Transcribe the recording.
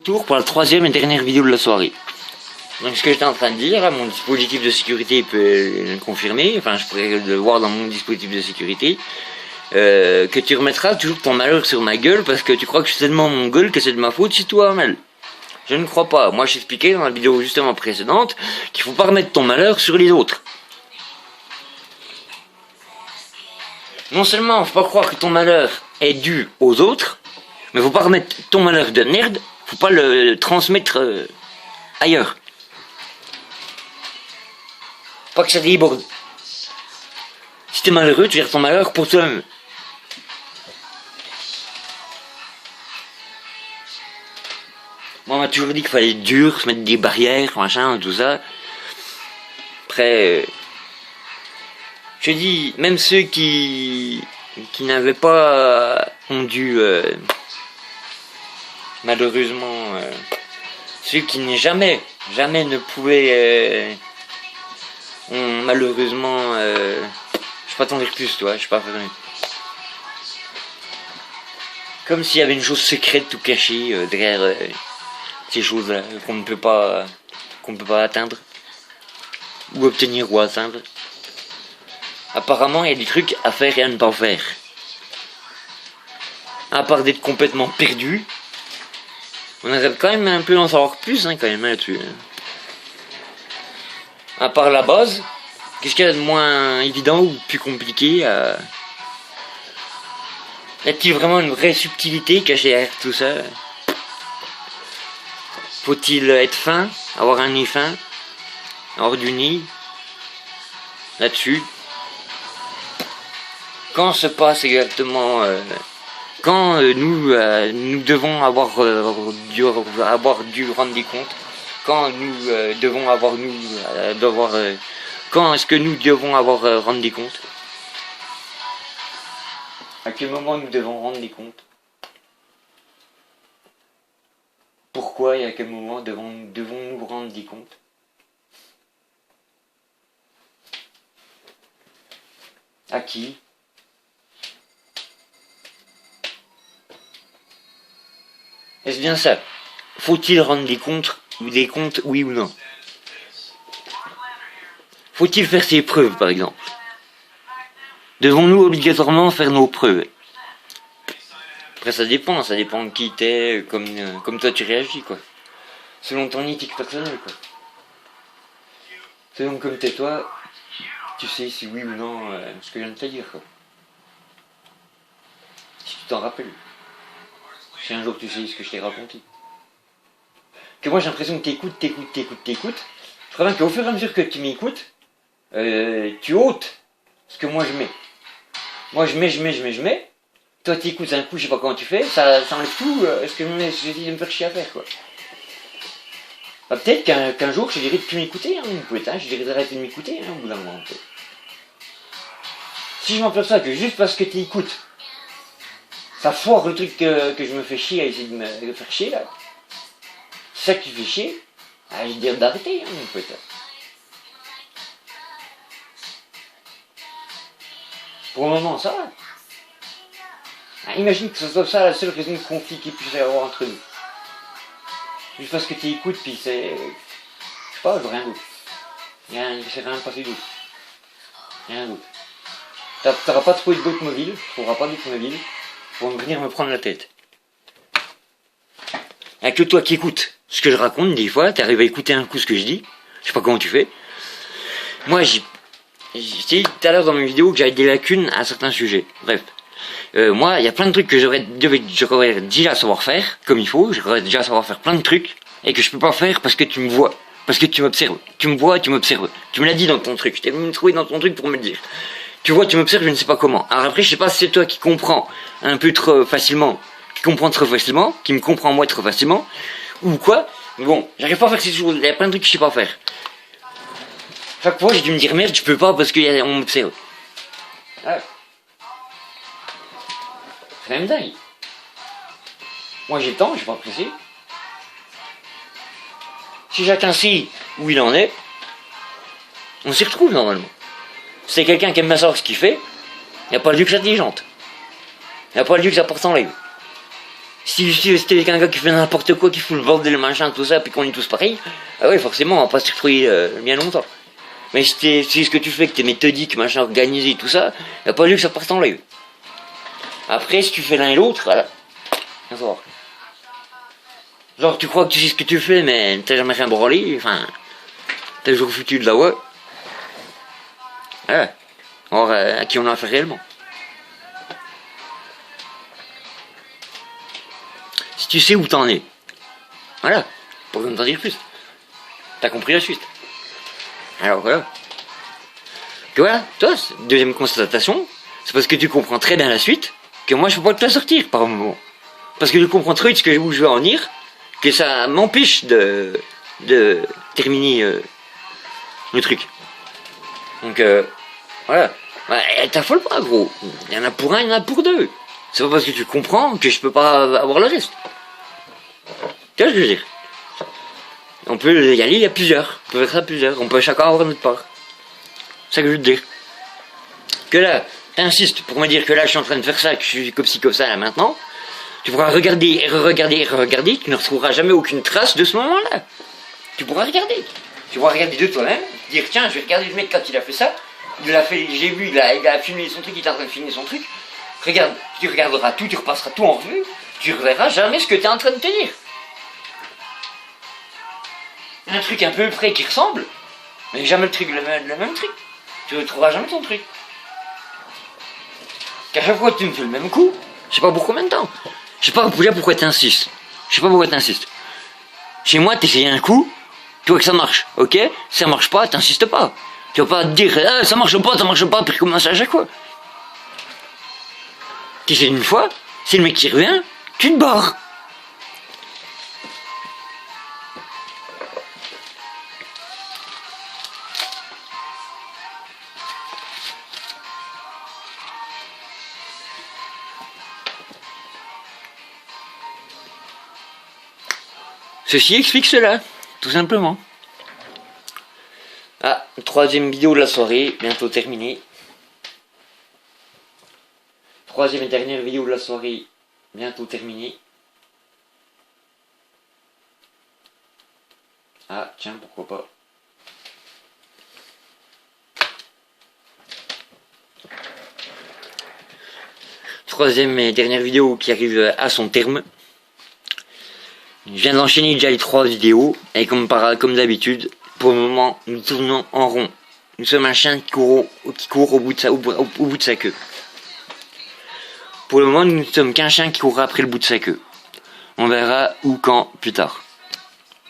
Tour pour la troisième et dernière vidéo de la soirée. Donc ce que j'étais en train de dire, mon dispositif de sécurité peut le confirmer, enfin je pourrais le voir dans mon dispositif de sécurité, que tu remettras toujours ton malheur sur ma gueule parce que tu crois que je suis tellement mon gueule que c'est de ma faute si toi mal. Je ne crois pas. Moi j'expliquais dans la vidéo justement précédente qu'il faut pas remettre ton malheur sur les autres. Non seulement faut pas croire que ton malheur est dû aux autres, mais faut pas remettre ton malheur de merde, faut pas le transmettre ailleurs. Pas que ça déborde. Si t'es malheureux, tu gères ton malheur pour toi-même. Moi, on m'a toujours dit qu'il fallait être dur, se mettre des barrières, machin, tout ça. Après, je dis, même ceux qui n'avaient pas ont dû, malheureusement, ceux qui jamais ne pouvaient, ont malheureusement, je sais pas t'en dire plus, toi, je sais pas faire mieux. Comme s'il y avait une chose secrète tout cachée derrière ces choses-là qu'on ne peut pas atteindre ou obtenir ou atteindre. Apparemment, il y a des trucs à faire et à ne pas faire. À part d'être complètement perdu, on arrive quand même un peu d'en savoir plus, quand même là-dessus. À part la base, qu'est-ce qu'il y a de moins évident ou plus compliqué à... Y a-t-il vraiment une vraie subtilité cachée derrière tout ça? Faut-il être fin, avoir un nez fin, avoir du nez là-dessus? Quand se passe exactement, quand nous devons avoir dû rendre des comptes, quand nous devons avoir quand est-ce que nous devons avoir rendre des comptes? À quel moment nous devons rendre des comptes? Pourquoi et à quel moment devons-nous rendre des comptes? À qui? Est-ce bien ça? Faut-il rendre des comptes, oui ou non? Faut-il faire ses preuves, par exemple? Devons-nous obligatoirement faire nos preuves? Après ça dépend de qui t'es, comme toi tu réagis, quoi. Selon ton éthique personnelle, quoi. Selon comme t'es toi, tu sais si oui ou non ce que je viens de te dire, quoi. Si tu t'en rappelles. Si un jour tu sais ce que je t'ai raconté. Que moi j'ai l'impression que t'écoutes. Je crois bien qu'au fur et à mesure que tu m'écoutes, tu ôtes ce que moi je mets. Moi je mets. Toi t'écoutes un coup, je sais pas comment tu fais, ça enlève tout ce que j'essaie de me faire chier à faire, quoi. Bah, peut-être qu'un jour je dirais de plus m'écouter, mon pote, je dirais d'arrêter de m'écouter, au bout d'un moment, peut-être. Si je m'aperçois que juste parce que tu écoutes, ça foire le truc que je me fais chier à essayer de me faire chier, là. C'est ça qui fait chier, je vais dire d'arrêter, mon pote. Pour le moment, ça va. Imagine que ce soit ça la seule raison de conflit qu'il puisse y avoir entre nous. Juste parce que tu écoutes, puis c'est... Je sais pas, je rien d'autre. Il s'est rien passé d'autre. Rien d'autre. T'auras pas trouvé d'autres mobiles, t'auras pas d'autres mobiles pour venir me prendre la tête. Y'a que toi qui écoutes ce que je raconte, des fois, t'arrives à écouter un coup ce que je dis. Je sais pas comment tu fais. Moi, j'ai dit tout à l'heure dans mes vidéos que j'avais des lacunes à certains sujets. Bref. Moi, il y a plein de trucs que j'aurais déjà savoir faire, comme il faut, j'aurais déjà savoir faire plein de trucs, et que je peux pas faire parce que tu me vois, parce que tu m'observes. Tu me vois, tu m'observes. Tu me l'as dit dans ton truc, je t'ai même trouvé dans ton truc pour me le dire. Tu vois, tu m'observes, je ne sais pas comment. Alors après, je sais pas si c'est toi qui comprends un peu trop facilement, qui me comprend moi trop facilement, ou quoi. Mais bon, j'arrive pas à faire ces choses, il y a plein de trucs que je sais pas faire. Chaque fois, j'ai dû me dire merde, je peux pas parce qu'on m'observe. Ah. C'est quand même dingue. Moi j'ai le temps, je suis pas pressé. Si chacun sait où il en est, on s'y retrouve normalement. Si c'est quelqu'un qui aime bien savoir ce qu'il fait, il n'y a pas lieu que ça déjante. Il n'y a pas lieu que ça porte en live. Si t'es quelqu'un qui fait n'importe quoi, qui fout le bordel, le machin, tout ça, puis qu'on est tous pareils, ah ouais, forcément, on va pas se retrouver bien longtemps. Mais si ce que tu fais, que t'es méthodique, machin, organisé, tout ça, y a pas lieu que ça parte en live. Après, si tu fais l'un et l'autre, voilà. Viens voir. Genre, tu crois que tu sais ce que tu fais, mais t'as jamais rien branlé, enfin, t'as toujours foutu de la voix. Voilà. Or, à qui on a affaire réellement. Si tu sais où t'en es. Voilà. Pour ne t'en dire plus. T'as compris la suite. Alors voilà. Tu vois, toi, deuxième constatation, c'est parce que tu comprends très bien la suite que moi je peux pas te la sortir par moment. Parce que je comprends très vite où je veux en venir, que ça m'empêche de terminer le truc. Donc voilà. Ouais, t'affole pas, gros. Il y en a pour un, il y en a pour deux. C'est pas parce que tu comprends que je peux pas avoir le reste. Tu vois ce que je veux dire? On peut y aller, il y a plusieurs. On peut faire ça à plusieurs. On peut chacun avoir notre part. C'est ça que je veux te dire. Que là, t'insistes pour me dire que là, je suis en train de faire ça, que je suis comme ci, comme ça, là, maintenant. Tu pourras regarder, regarder, tu ne retrouveras jamais aucune trace de ce moment-là. Tu pourras regarder. Tu pourras regarder de toi-même, dire, tiens, je vais regarder le mec quand il a fait ça. Il a fait, j'ai vu, il a filmé son truc, il est en train de filmer son truc. Regarde, tu regarderas tout, tu repasseras tout en revue. Tu reverras jamais ce que tu es en train de te dire. Un truc un peu près qui ressemble, mais jamais le truc, le même truc. Tu ne retrouveras jamais ton truc. Qu'à chaque fois que tu me fais le même coup, je sais pas pour combien de temps. Je sais pas pourquoi t'insistes. Je sais pas pourquoi t'insistes. Chez moi, t'essayes un coup, tu vois que ça marche, ok? Si ça marche pas, t'insistes pas. Tu vas pas te dire, ah, ça marche pas, puis recommencer à chaque fois. T'essayes une fois, c'est le mec qui revient, tu te barres. Ceci explique cela, tout simplement. Ah, troisième vidéo de la soirée, bientôt terminée. Troisième et dernière vidéo de la soirée, bientôt terminée. Ah, tiens, pourquoi pas. Troisième et dernière vidéo qui arrive à son terme. Je viens d'enchaîner déjà les 3 vidéos, et comme d'habitude, pour le moment, nous tournons en rond. Nous sommes un chien qui court au bout de sa queue. Pour le moment, nous ne sommes qu'un chien qui court après le bout de sa queue. On verra où, quand, plus tard.